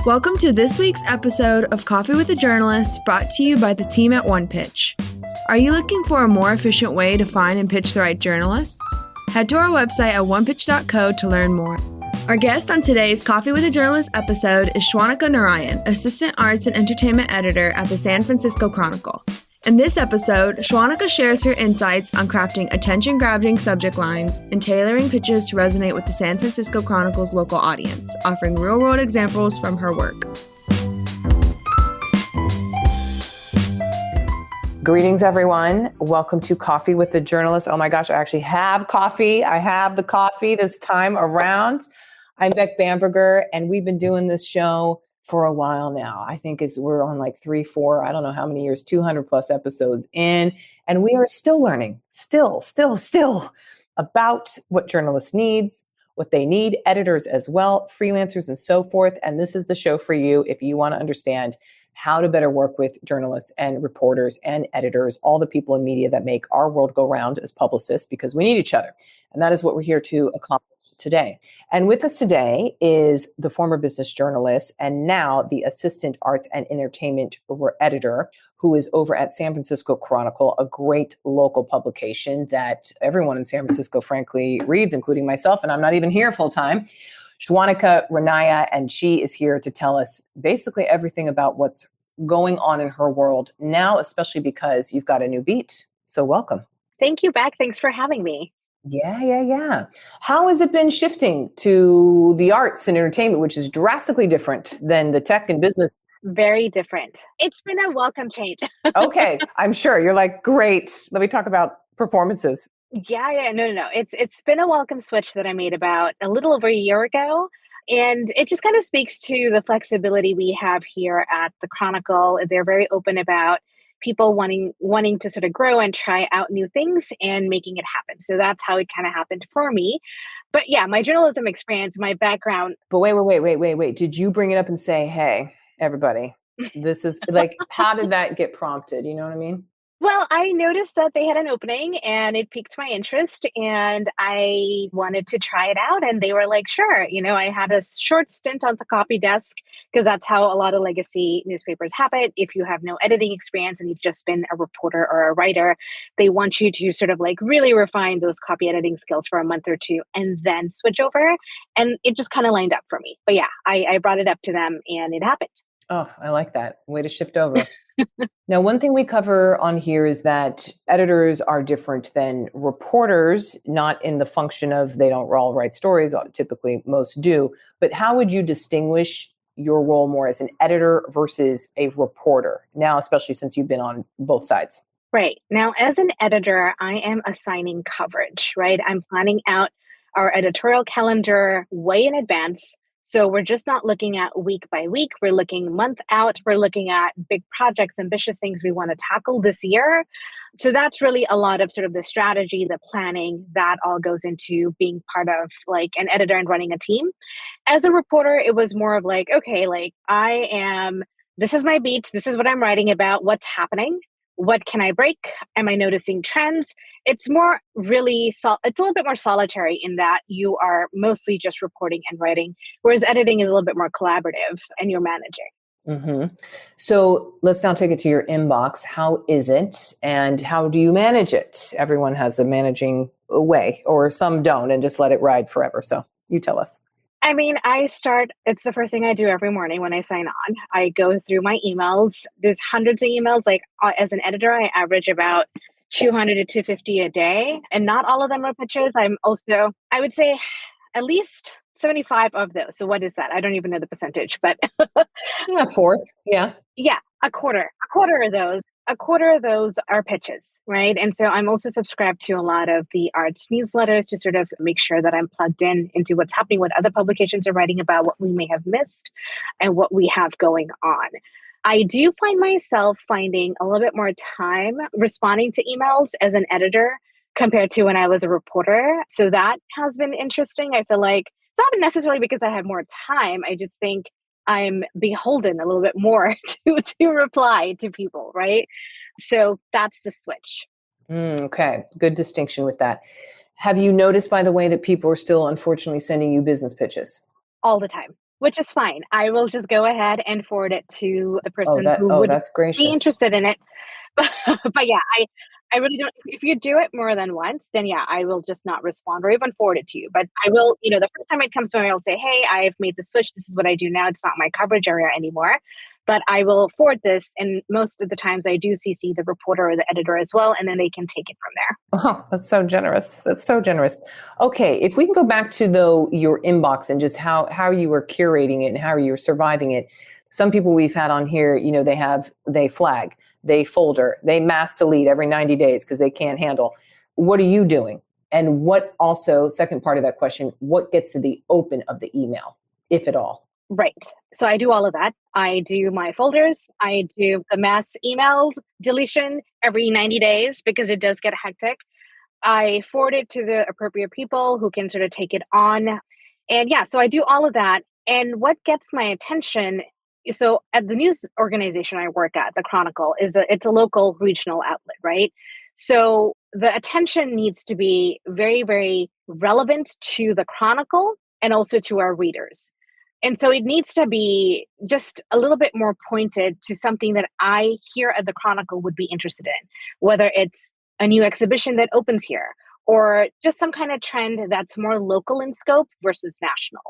Welcome to this week's episode of Coffee with a Journalist, brought to you by the team at One Pitch. Are you looking for a more efficient way to find and pitch the right journalists? Head to our website at onepitch.co to learn more. Our guest on today's Coffee with a Journalist episode is Shwanika Narayan, Assistant Arts and Entertainment Editor at the San Francisco Chronicle. In this episode, Shwanika shares her insights on crafting attention-grabbing subject lines and tailoring pitches to resonate with the San Francisco Chronicle's local audience, offering real-world examples from her work. Greetings, everyone. Welcome to Coffee with the Journalist. Oh my gosh, I actually have coffee. I have the coffee this time around. I'm Beck Bamberger, and we've been doing this show for a while now. I think we're on like 3, 4, I don't know how many years, 200 plus episodes in, and we are still learning, still about what journalists need, what they need, editors as well, freelancers and so forth. And this is the show for you if you want to understand how to better work with journalists and reporters and editors, all the people in media that make our world go round as publicists, because we need each other. And that is what we're here to accomplish today. And with us today is the former business journalist and now the assistant arts and entertainment editor, who is over at San Francisco Chronicle, a great local publication that everyone in San Francisco, frankly, reads, including myself, and I'm not even here full time. Shwanika Narayan, and she is here to tell us basically everything about what's going on in her world now, especially because you've got a new beat. So welcome. Thank you, Beck. Thanks for having me. Yeah. How has it been shifting to the arts and entertainment, which is drastically different than the tech and business? Very different. It's been a welcome change. Okay, I'm sure. You're like, great. Let me talk about performances. Yeah. No. It's been a welcome switch that I made about a little over a year ago. And it just kind of speaks to the flexibility we have here at the Chronicle. They're very open about people wanting to sort of grow and try out new things and making it happen. So that's how it kind of happened for me. But yeah, my journalism experience, my background. But wait. Did you bring it up and say, hey, everybody, this is like, how did that get prompted? You know what I mean? Well, I noticed that they had an opening and it piqued my interest and I wanted to try it out. And they were like, sure. I had a short stint on the copy desk because that's how a lot of legacy newspapers happen. If you have no editing experience and you've just been a reporter or a writer, they want you to sort of like really refine those copy editing skills for a month or two and then switch over. And it just kind of lined up for me. But yeah, I brought it up to them and it happened. Oh, I like that. Way to shift over. Now, one thing we cover on here is that editors are different than reporters, not in the function of they don't all write stories, typically most do, but how would you distinguish your role more as an editor versus a reporter now, especially since you've been on both sides? Right. Now, as an editor, I am assigning coverage, right? I'm planning out our editorial calendar way in advance. So we're just not looking at week by week. We're looking month out. We're looking at big projects, ambitious things we want to tackle this year. So that's really a lot of sort of the strategy, the planning that all goes into being part of like an editor and running a team. As a reporter, it was more of like, okay, like this is my beat. This is what I'm writing about. What's happening? What can I break? Am I noticing trends? It's more really, it's a little bit more solitary in that you are mostly just reporting and writing, whereas editing is a little bit more collaborative and you're managing. Mm-hmm. So let's now take it to your inbox. How is it and how do you manage it? Everyone has a managing way or some don't and just let it ride forever. So you tell us. I mean, it's the first thing I do every morning when I sign on. I go through my emails. There's hundreds of emails. Like as an editor, I average about 200 to 250 a day. And not all of them are pitches. I would say at least 75 of those. So what is that? I don't even know the percentage, but a fourth. Yeah. Yeah. A quarter of those are pitches, right? And so I'm also subscribed to a lot of the arts newsletters to sort of make sure that I'm plugged into what's happening, what other publications are writing about, what we may have missed, and what we have going on. I do find myself finding a little bit more time responding to emails as an editor compared to when I was a reporter. So that has been interesting. I feel like it's not necessarily because I have more time. I just think I'm beholden a little bit more to reply to people, right? So that's the switch. Okay, good distinction with that. Have you noticed, by the way, that people are still unfortunately sending you business pitches? All the time. which is fine. I will just go ahead and forward it to the person who would That's be gracious. interested in it. But yeah, I really don't. If you do it more than once, then yeah, I will just not respond or even forward it to you. But I will, the first time it comes to me, I'll say, hey, I've made the switch. This is what I do now. It's not my coverage area anymore. But I will forward this. And most of the times I do CC the reporter or the editor as well. And then they can take it from there. Oh, that's so generous. That's so generous. Okay, if we can go back to though your inbox and just how you were curating it and how you're surviving it. Some people we've had on here, they flag, they folder, they mass delete every 90 days because they can't handle. What are you doing? And what also, second part of that question, what gets to the open of the email, if at all? Right. So I do all of that. I do my folders. I do the mass emails deletion every 90 days because it does get hectic. I forward it to the appropriate people who can sort of take it on. And yeah, so I do all of that. And what gets my attention, so at the news organization I work at, the Chronicle, it's a local regional outlet, right? So the attention needs to be very, very relevant to the Chronicle and also to our readers. And so it needs to be just a little bit more pointed to something that I here at the Chronicle would be interested in, whether it's a new exhibition that opens here or just some kind of trend that's more local in scope versus national.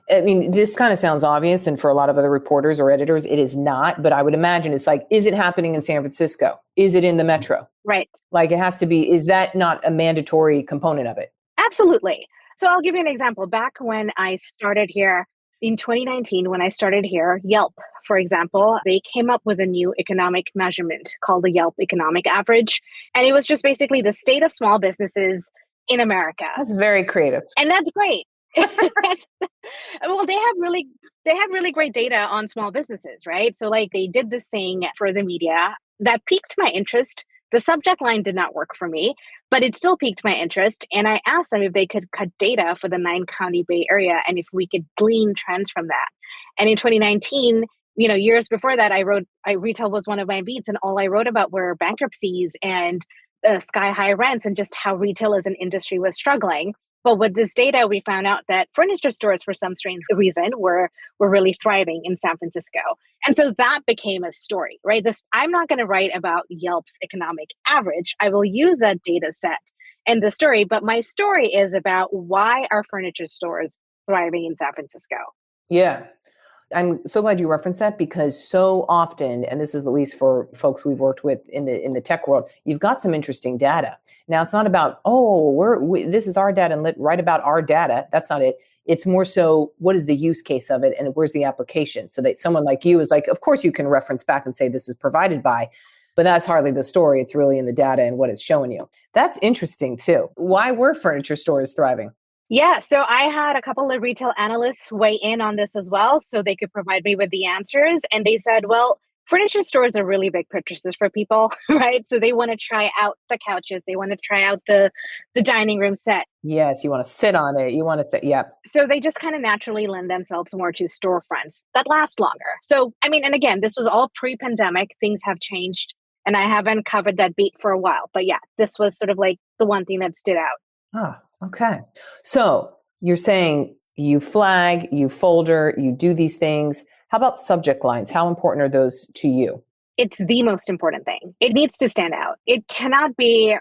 I mean, this kind of sounds obvious. And for a lot of other reporters or editors, it is not. But I would imagine it's like, is it happening in San Francisco? Is it in the metro? Right. Like it has to be, is that not a mandatory component of it? Absolutely. So I'll give you an example. Back when I started here, in 2019, when I started here, Yelp, for example, they came up with a new economic measurement called the Yelp Economic Average. And it was just basically the state of small businesses in America. That's very creative. And that's great. Well, they have really great data on small businesses, right? So like they did this thing for the media that piqued my interest. The subject line did not work for me, but it still piqued my interest. And I asked them if they could cut data for the 9-county Bay Area and if we could glean trends from that. And in 2019, years before that, retail was one of my beats, and all I wrote about were bankruptcies and sky-high rents and just how retail as an industry was struggling. But with this data, we found out that furniture stores, for some strange reason, were really thriving in San Francisco. And so that became a story, right? I'm not going to write about Yelp's economic average. I will use that data set in the story, but my story is about why are furniture stores thriving in San Francisco. Yeah. I'm so glad you referenced that because so often, and this is at least for folks we've worked with in the tech world, you've got some interesting data. Now it's not about, this is our data and write about our data. That's not it. It's more so, what is the use case of it and where's the application? So that someone like you is like, of course you can reference back and say this is provided by, but that's hardly the story. It's really in the data and what it's showing you. That's interesting too. Why were furniture stores thriving? Yeah, so I had a couple of retail analysts weigh in on this as well, so they could provide me with the answers. And they said, well, furniture stores are really big purchases for people, right? So they want to try out the couches. They want to try out the dining room set. Yes, you want to sit on it. You want to sit, yeah. So they just kind of naturally lend themselves more to storefronts that last longer. So, I mean, and again, this was all pre-pandemic. Things have changed, and I haven't covered that beat for a while. But yeah, this was sort of like the one thing that stood out. Ah, okay. So you're saying you flag, you folder, you do these things. How about subject lines? How important are those to you? It's the most important thing. It needs to stand out. It cannot be,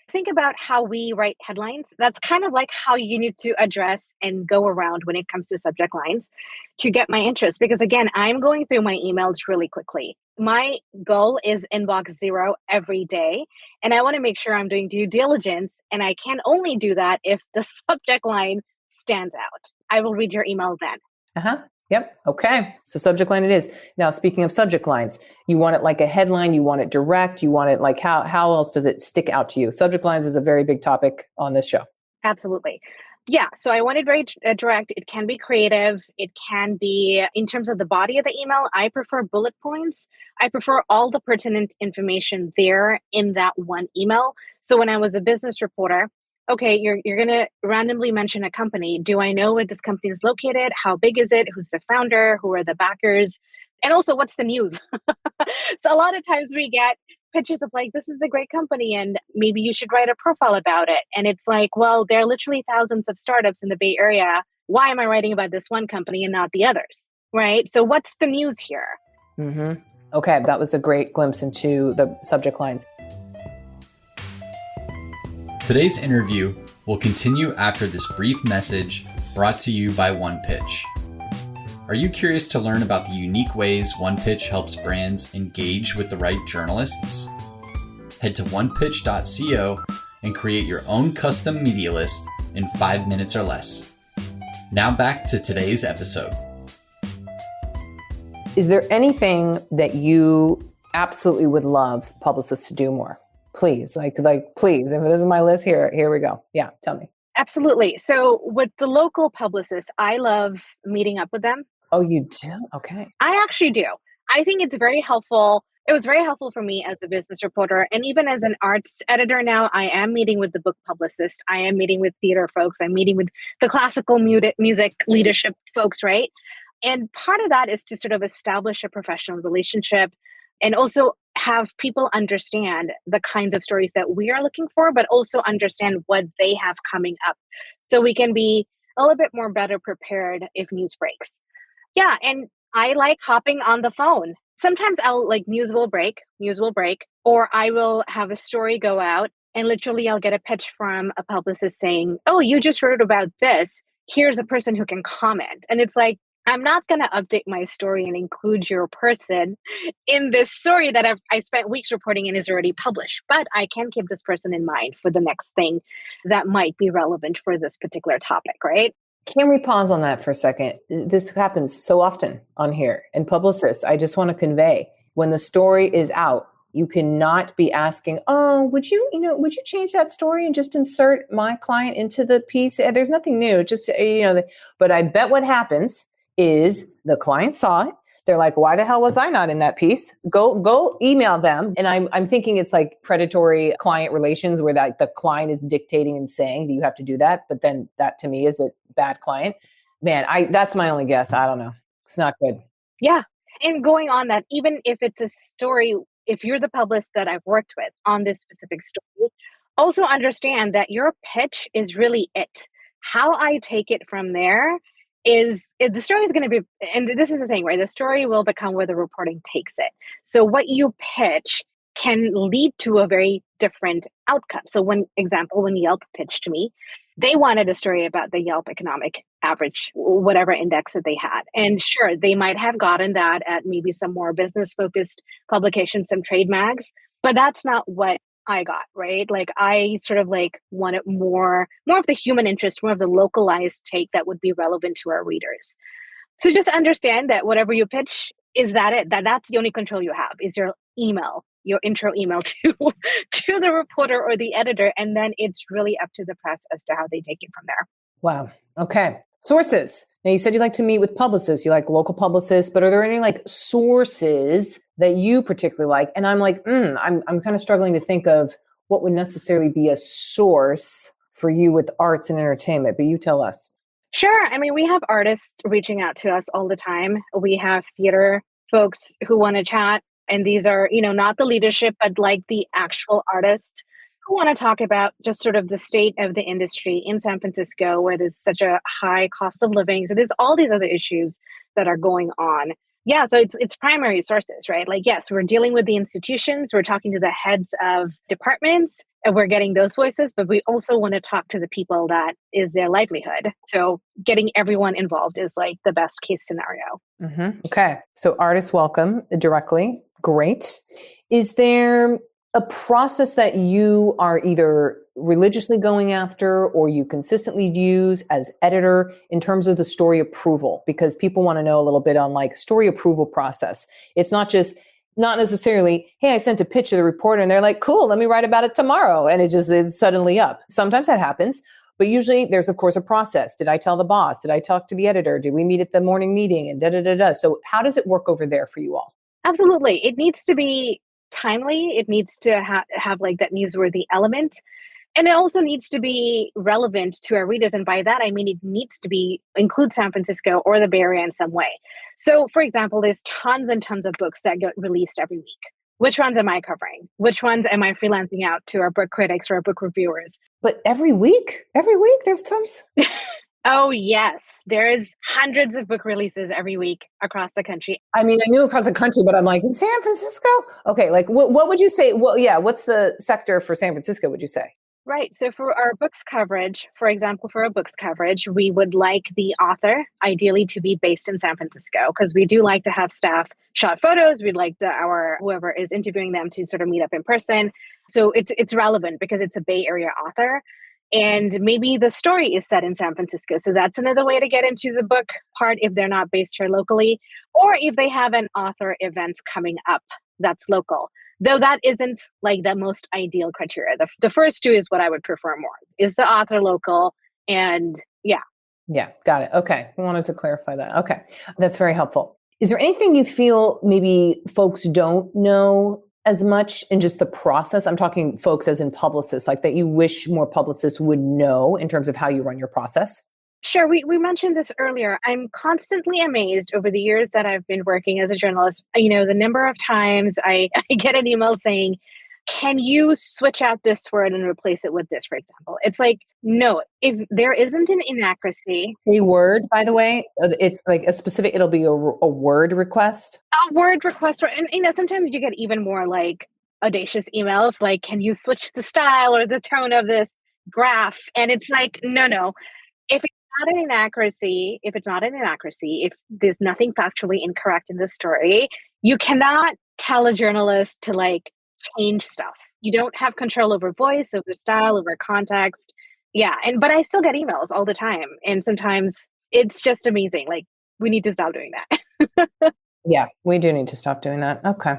think about how we write headlines. That's kind of like how you need to address and go around when it comes to subject lines to get my interest. Because again, I'm going through my emails really quickly. My goal is inbox 0 every day. And I want to make sure I'm doing due diligence. And I can only do that if the subject line stands out. I will read your email then. Uh-huh. Yep. Okay. So subject line it is. Now, speaking of subject lines, you want it like a headline, you want it direct, you want it like how else does it stick out to you? Subject lines is a very big topic on this show. Absolutely. Yeah. So I want it very direct. It can be creative. It can be in terms of the body of the email. I prefer bullet points. I prefer all the pertinent information there in that one email. So when I was a business reporter, okay, you're going to randomly mention a company. Do I know where this company is located? How big is it? Who's the founder? Who are the backers? And also, what's the news? So a lot of times we get pitches of like, this is a great company and maybe you should write a profile about it. And it's like, well, there are literally thousands of startups in the Bay Area. Why am I writing about this one company and not the others? Right? So what's the news here? Mm-hmm. Okay, that was a great glimpse into the subject lines. Today's interview will continue after this brief message brought to you by One Pitch. Are you curious to learn about the unique ways One Pitch helps brands engage with the right journalists? Head to onepitch.co and create your own custom media list in 5 minutes or less. Now back to today's episode. Is there anything that you absolutely would love publicists to do more? Please, please. If this is my list, here we go. Yeah, tell me. Absolutely. So with the local publicists, I love meeting up with them. Oh, you do? Okay. I actually do. I think it's very helpful. It was very helpful for me as a business reporter. And even as an arts editor now, I am meeting with the book publicist. I am meeting with theater folks. I'm meeting with the classical music leadership folks, right? And part of that is to sort of establish a professional relationship and also have people understand the kinds of stories that we are looking for, but also understand what they have coming up so we can be a little bit more better prepared if news breaks. Yeah, and I like hopping on the phone. Sometimes news will break, or I will have a story go out and literally I'll get a pitch from a publicist saying, oh, you just wrote about this. Here's a person who can comment. And it's like, I'm not going to update my story and include your person in this story that I spent weeks reporting and is already published, but I can keep this person in mind for the next thing that might be relevant for this particular topic, right? Can we pause on that for a second? This happens so often on here. And publicists, I just want to convey, when the story is out, you cannot be asking, oh, would you change that story and just insert my client into the piece? There's nothing new, just, but I bet what happens is the client saw it. They're like, why the hell was I not in that piece? Go email them. And I'm thinking it's like predatory client relations where the client is dictating and saying that you have to do that. But then that to me is a bad client. Man, that's my only guess. I don't know. It's not good. Yeah. And going on that, even if it's a story, if you're the publicist that I've worked with on this specific story, also understand that your pitch is really it. How I take it from there is the story is going to be, and this is the thing, right? The story will become where the reporting takes it. So what you pitch can lead to a very different outcome. So when Yelp pitched to me, they wanted a story about the Yelp economic average, whatever index that they had. And sure, they might have gotten that at maybe some more business focused publications, some trade mags, but that's not what I got, right? Like I sort of wanted more of the human interest, more of the localized take that would be relevant to our readers. So just understand that whatever you pitch, is that it? That's the only control you have is your email, your intro email to the reporter or the editor. And then it's really up to the press as to how they take it from there. Wow. Okay. Sources. Now you said you like to meet with publicists, you like local publicists, but are there any sources that you particularly like? And I'm I'm kind of struggling to think of what would necessarily be a source for you with arts and entertainment, but you tell us. Sure. I mean, we have artists reaching out to us all the time. We have theater folks who want to chat, and these are, not the leadership, but the actual artists who want to talk about just sort of the state of the industry in San Francisco, where there's such a high cost of living. So there's all these other issues that are going on. Yeah, so it's primary sources, right? Yes, we're dealing with the institutions, we're talking to the heads of departments, and we're getting those voices, but we also want to talk to the people that is their livelihood. So getting everyone involved is the best case scenario. Mm-hmm. Okay, so artists welcome directly. Great. Is there a process that you are either religiously going after or you consistently use as editor in terms of the story approval? Because people want to know a little bit on story approval process. It's not necessarily, hey, I sent a pitch to the reporter and they're like, cool, let me write about it tomorrow. And it just is suddenly up. Sometimes that happens, but usually there's of course a process. Did I tell the boss? Did I talk to the editor? Did we meet at the morning meeting? And So how does it work over there for you all? Absolutely. It needs to be timely. It needs to have that newsworthy element. And it also needs to be relevant to our readers. And by that, I mean, it needs to include San Francisco or the Bay Area in some way. So for example, there's tons and tons of books that get released every week. Which ones am I covering? Which ones am I freelancing out to our book critics or our book reviewers? But every week, there's tons. Oh, yes. There's hundreds of book releases every week across the country. I mean, I knew across the country, but I'm like, in San Francisco? Okay, like what would you say? Well, yeah, what's the sector for San Francisco, would you say? Right. So for our books coverage, for example, for our books coverage, we would like the author ideally to be based in San Francisco because we do like to have staff shot photos. We'd like our whoever is interviewing them to sort of meet up in person. So it's relevant because it's a Bay Area author. And maybe the story is set in San Francisco. So that's another way to get into the book part if they're not based here locally, or if they have an author event coming up that's local. Though that isn't like the most ideal criteria. The first two is what I would prefer more. Is the author local? And yeah. Yeah, got it. Okay. I wanted to clarify that. Okay. That's very helpful. Is there anything you feel maybe folks don't know as much in just the process? I'm talking folks as in publicists, like that you wish more publicists would know in terms of how you run your process? Sure. We mentioned this earlier. I'm constantly amazed over the years that I've been working as a journalist. You know, the number of times I get an email saying, can you switch out this word and replace it with this, for example? It's like, no, if there isn't an inaccuracy. A word, by the way, it's like a specific, it'll be a word request. A word request. And, you know, sometimes you get even more like audacious emails, like, can you switch the style or the tone of this graph? And it's like, no. If it's not an inaccuracy, if there's nothing factually incorrect in the story, you cannot tell a journalist to like change stuff. You don't have control over voice, over style, over context. Yeah. But I still get emails all the time. And sometimes it's just amazing. Like, we need to stop doing that. Yeah, we do need to stop doing that. Okay.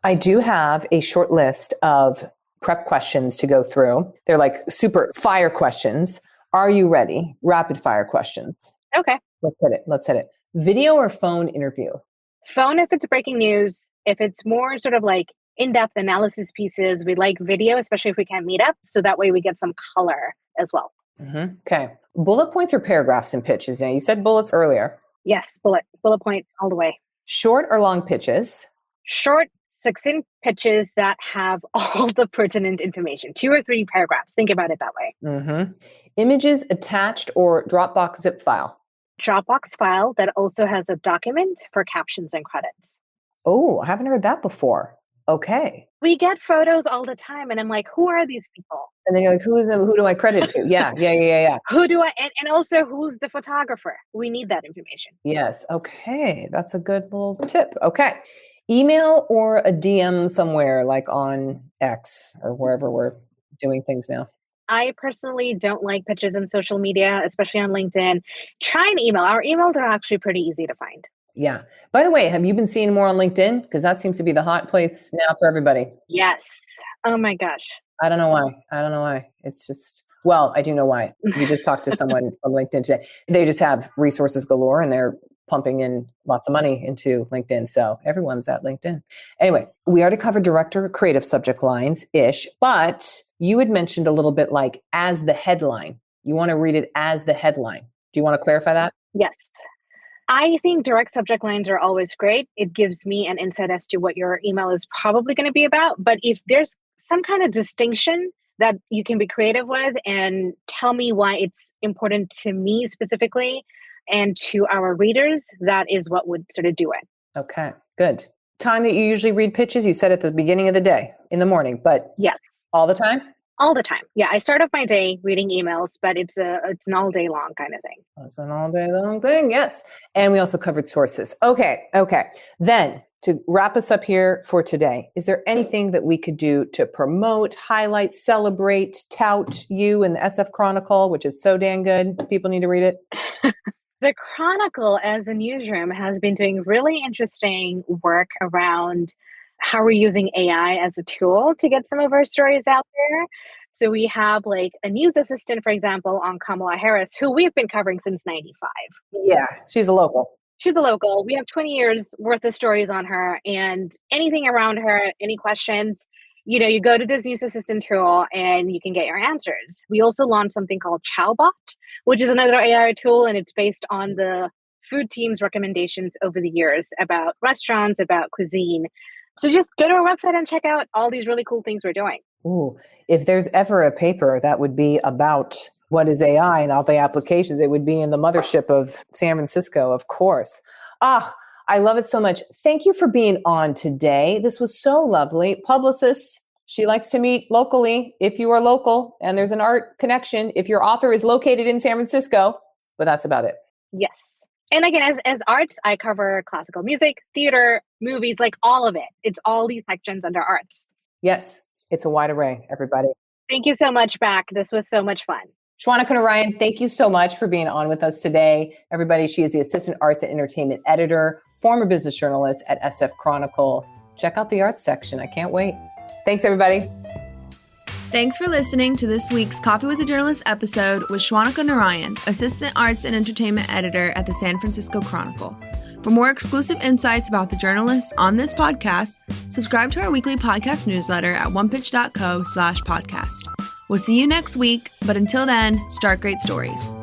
I do have a short list of prep questions to go through. They're like super fire questions. Are you ready? Rapid fire questions. Okay. Let's hit it. Video or phone interview? Phone if it's breaking news. If it's more sort of like in-depth analysis pieces, we like video, especially if we can't meet up. So that way we get some color as well. Okay. Bullet points or paragraphs in pitches? Now, you said bullets earlier. Yes, bullet points all the way. Short or long pitches? Short, succinct pitches that have all the pertinent information. 2 or 3 paragraphs. Think about it that way. Images attached or Dropbox zip file? Dropbox file that also has a document for captions and credits. Oh, I haven't heard that before. Okay. We get photos all the time and I'm like, who are these people? And then you're like, who do I credit to? Yeah. Who do I, and also who's the photographer? We need that information. Yes. Okay. That's a good little tip. Okay. Email or a DM somewhere like on X or wherever we're doing things now? I personally don't like pitches on social media, especially on LinkedIn. Try an email. Our emails are actually pretty easy to find. Yeah. By the way, have you been seeing more on LinkedIn? Because that seems to be the hot place now for everybody. Yes. Oh my gosh. I don't know why. It's just, well, I do know why. We just talked to someone from LinkedIn today. They just have resources galore and they're pumping in lots of money into LinkedIn. So everyone's at LinkedIn. Anyway, we already covered director creative subject lines-ish, but you had mentioned a little bit like as the headline. You want to read it as the headline. Do you want to clarify that? Yes. I think direct subject lines are always great. It gives me an insight as to what your email is probably going to be about. But if there's some kind of distinction that you can be creative with and tell me why it's important to me specifically and to our readers, that is what would sort of do it. Okay, good. Time that you usually read pitches, you said at the beginning of the day, in the morning, but yes, all the time? All the time. Yeah, I start off my day reading emails, but it's an all day long kind of thing. It's an all day long thing, yes. And we also covered sources. Okay. Then to wrap us up here for today, is there anything that we could do to promote, highlight, celebrate, tout you in the SF Chronicle, which is so dang good? People need to read it. The Chronicle as a newsroom has been doing really interesting work around how we're using AI as a tool to get some of our stories out there. So we have like a news assistant, for example, on Kamala Harris, who we've been covering since 95. Yeah, she's a local. She's a local. We have 20 years worth of stories on her, and anything around her, any questions, you go to this news assistant tool and you can get your answers. We also launched something called Chowbot, which is another AI tool, and it's based on the food team's recommendations over the years about restaurants, about cuisine. So just go to our website and check out all these really cool things we're doing. Ooh, if there's ever a paper that would be about what is AI and all the applications, it would be in the mothership of San Francisco, of course. I love it so much. Thank you for being on today. This was so lovely. Publicist, she likes to meet locally if you are local and there's an art connection, if your author is located in San Francisco, but that's about it. Yes. And again, as arts, I cover classical music, theater, movies, like all of it. It's all these sections under arts. Yes, it's a wide array, everybody. Thank you so much, Beck. This was so much fun. Shwanika Narayan, thank you so much for being on with us today. Everybody, she is the Assistant Arts and Entertainment Editor, former business journalist at SF Chronicle. Check out the arts section. I can't wait. Thanks, everybody. Thanks for listening to this week's Coffee with a Journalist episode with Shwanika Narayan, Assistant Arts and Entertainment Editor at the San Francisco Chronicle. For more exclusive insights about the journalists on this podcast, subscribe to our weekly podcast newsletter at onepitch.co/podcast. We'll see you next week, but until then, start great stories.